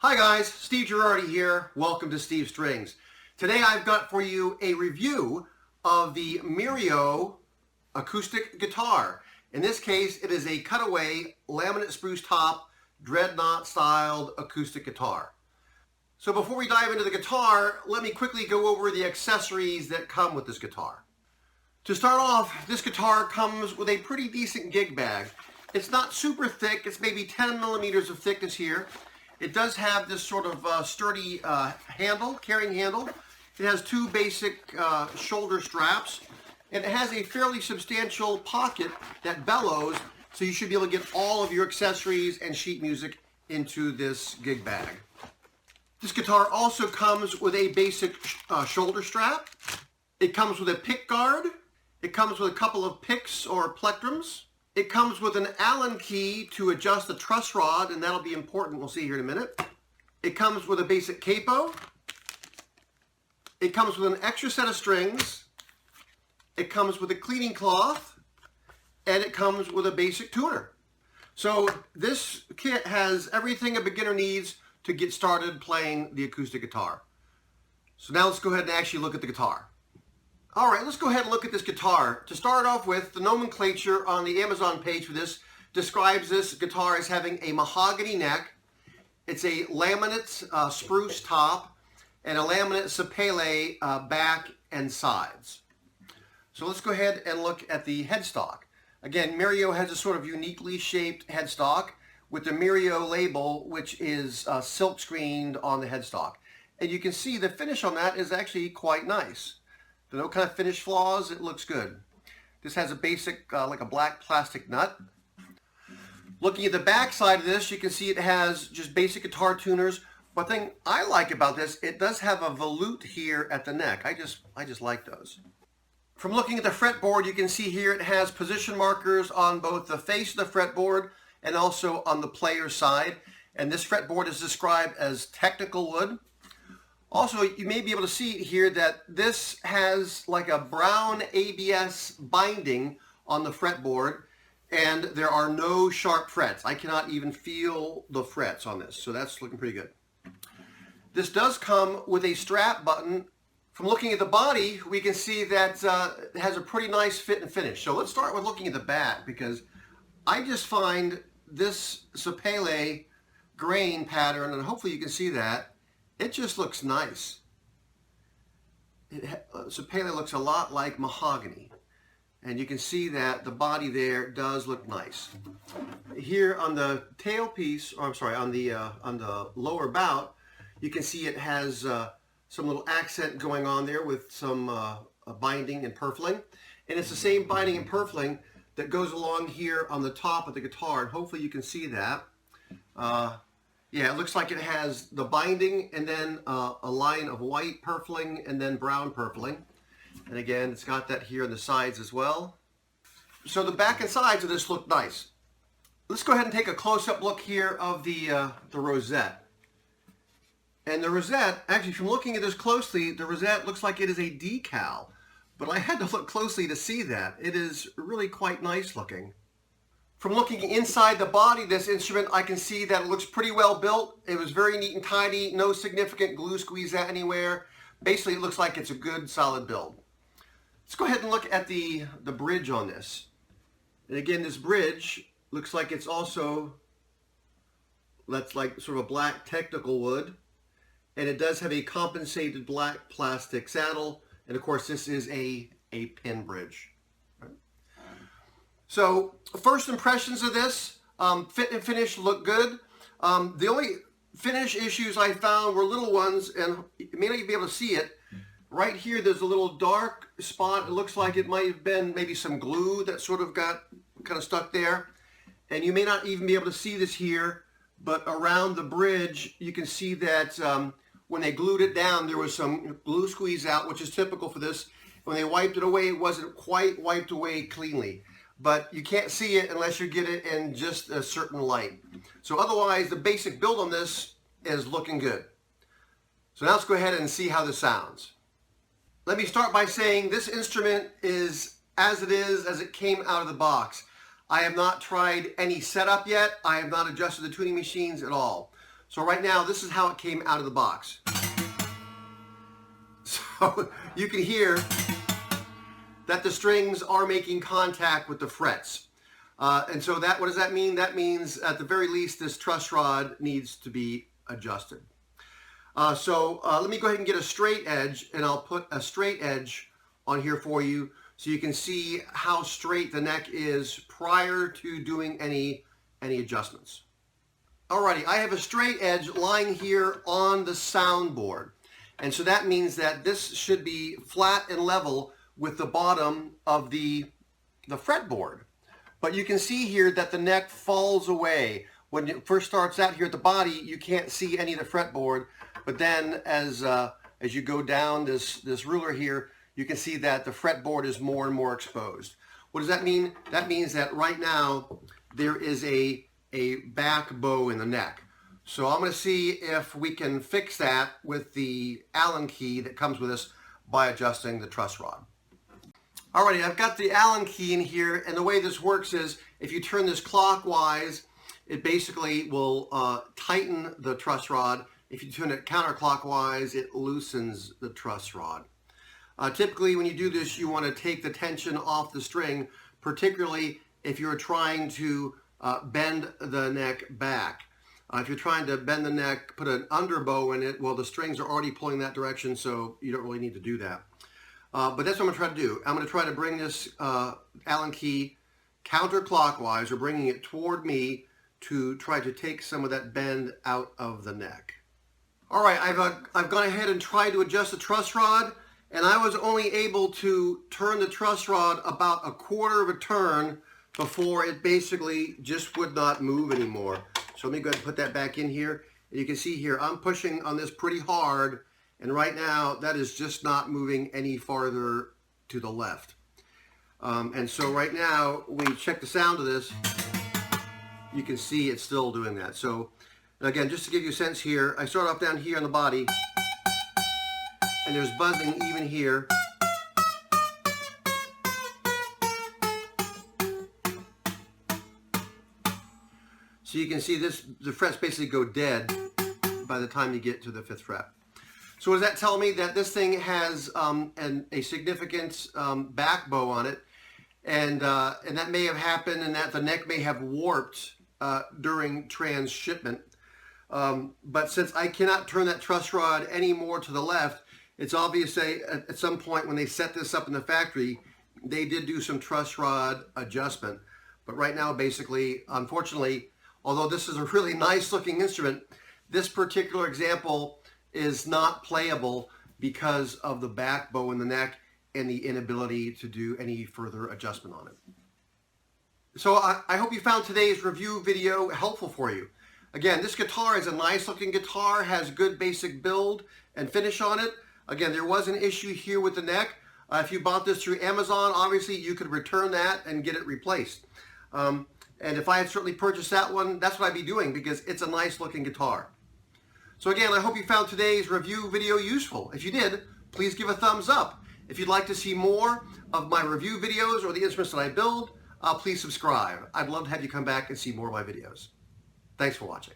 Hi guys, Steve Girardi here. Welcome to Steve Strings. Today I've got for you a review of the Mirio acoustic guitar. In this case, it is a cutaway laminate spruce top dreadnought styled acoustic guitar. So before we dive into the guitar, let me quickly go over the accessories that come with this guitar. To start off, this guitar comes with a pretty decent gig bag. It's not super thick, it's maybe 10 millimeters of thickness here. It does have this sort of sturdy carrying handle. It has two basic shoulder straps, and it has a fairly substantial pocket that bellows, so you should be able to get all of your accessories and sheet music into this gig bag. This guitar also comes with a basic shoulder strap. It comes with a pick guard. It comes with a couple of picks or plectrums. It comes with an Allen key to adjust the truss rod, and that'll be important, we'll see here in a minute. It comes with a basic capo. It comes with an extra set of strings. It comes with a cleaning cloth, and it comes with a basic tuner. So this kit has everything a beginner needs to get started playing the acoustic guitar. So now let's go ahead and actually look at the guitar. Alright, let's go ahead and look at this guitar. To start off with, the nomenclature on the Amazon page for this describes this guitar as having a mahogany neck. It's a laminate spruce top and a laminate sapele back and sides. So let's go ahead and look at the headstock. Again, Mirio has a sort of uniquely shaped headstock with the Mirio label, which is silk screened on the headstock. And you can see the finish on that is actually quite nice. There's no kind of finish flaws, it looks good. This has a basic, like a black plastic nut. Looking at the back side of this, you can see it has just basic guitar tuners. One thing I like about this, it does have a volute here at the neck. I just like those. From looking at the fretboard, you can see here it has position markers on both the face of the fretboard and also on the player's side. And this fretboard is described as technical wood. Also, you may be able to see here that this has like a brown ABS binding on the fretboard, and there are no sharp frets. I cannot even feel the frets on this, so that's looking pretty good. This does come with a strap button. From looking at the body, we can see that it has a pretty nice fit and finish. So let's start with looking at the back, because I just find this sapele grain pattern, and hopefully you can see that, it just looks nice. Sapele looks a lot like mahogany. And you can see that the body there does look nice. Here on the tailpiece, or I'm sorry, on the lower bout, you can see it has some little accent going on there with some binding and purfling. And it's the same binding and purfling that goes along here on the top of the guitar. And hopefully you can see that. Yeah, it looks like it has the binding and then a line of white purfling and then brown purfling. And again, it's got that here on the sides as well. So the back and sides of this look nice. Let's go ahead and take a close-up look here of the rosette. And the rosette, actually from looking at this closely, the rosette looks like it is a decal. But I had to look closely to see that. It is really quite nice looking. From looking inside the body of this instrument, I can see that it looks pretty well built. It was very neat and tidy, no significant glue squeeze anywhere. Basically, it looks like it's a good, solid build. Let's go ahead and look at the bridge on this. And again, this bridge looks like it's also, that's like sort of a black technical wood. And it does have a compensated black plastic saddle. And of course, this is a pin bridge. So, first impressions of this, fit and finish look good. The only finish issues I found were little ones, and you may not be able to see it. Right here, there's a little dark spot. It looks like it might have been maybe some glue that sort of got kind of stuck there. And you may not even be able to see this here, but around the bridge, you can see that when they glued it down, there was some glue squeeze out, which is typical for this. When they wiped it away, it wasn't quite wiped away cleanly. But you can't see it unless you get it in just a certain light. So otherwise, the basic build on this is looking good. So now let's go ahead and see how this sounds. Let me start by saying this instrument is as it came out of the box. I have not tried any setup yet. I have not adjusted the tuning machines at all. So right now, this is how it came out of the box. So you can hear that the strings are making contact with the frets. And so what does that mean? That means at the very least this truss rod needs to be adjusted. Let me go ahead and get a straight edge, and I'll put a straight edge on here for you so you can see how straight the neck is prior to doing any adjustments. Alrighty, I have a straight edge lying here on the soundboard. And so that means that this should be flat and level with the bottom of the fretboard. But you can see here that the neck falls away. When it first starts out here at the body, you can't see any of the fretboard. But then as you go down this ruler here, you can see that the fretboard is more and more exposed. What does that mean? That means that right now there is a back bow in the neck. So I'm going to see if we can fix that with the Allen key that comes with this by adjusting the truss rod. Alrighty, I've got the Allen key in here, and the way this works is if you turn this clockwise, it basically will tighten the truss rod. If you turn it counterclockwise, it loosens the truss rod. Typically when you do this, you want to take the tension off the string, particularly if you're trying to bend the neck back. If you're trying to bend the neck, put an underbow in it, well, the strings are already pulling that direction, so you don't really need to do that. But that's what I'm going to try to do. I'm going to try to bring this Allen key counterclockwise, or bringing it toward me to try to take some of that bend out of the neck. All right, I've gone ahead and tried to adjust the truss rod, and I was only able to turn the truss rod about a quarter of a turn before it basically just would not move anymore. So let me go ahead and put that back in here. And you can see here, I'm pushing on this pretty hard, and right now that is just not moving any farther to the left. And so right now, when you check the sound of this, you can see it's still doing that. So again, just to give you a sense here, I start off down here on the body, and there's buzzing even here. So you can see the frets basically go dead by the time you get to the 5th fret. So does that tell me that this thing has a significant back bow on it, and that may have happened, and that the neck may have warped during transshipment. But since I cannot turn that truss rod any more to the left, it's obvious at some point when they set this up in the factory, they did do some truss rod adjustment. But right now, basically, unfortunately, although this is a really nice looking instrument, this particular example is not playable because of the back bow in the neck and the inability to do any further adjustment on it. So I hope you found today's review video helpful for you. Again, this guitar is a nice looking guitar, has good basic build and finish on it. Again, there was an issue here with the neck. If you bought this through Amazon, obviously you could return that and get it replaced. And if I had certainly purchased that one, that's what I'd be doing, because it's a nice looking guitar. So again, I hope you found today's review video useful. If you did, please give a thumbs up. If you'd like to see more of my review videos or the instruments that I build, please subscribe. I'd love to have you come back and see more of my videos. Thanks for watching.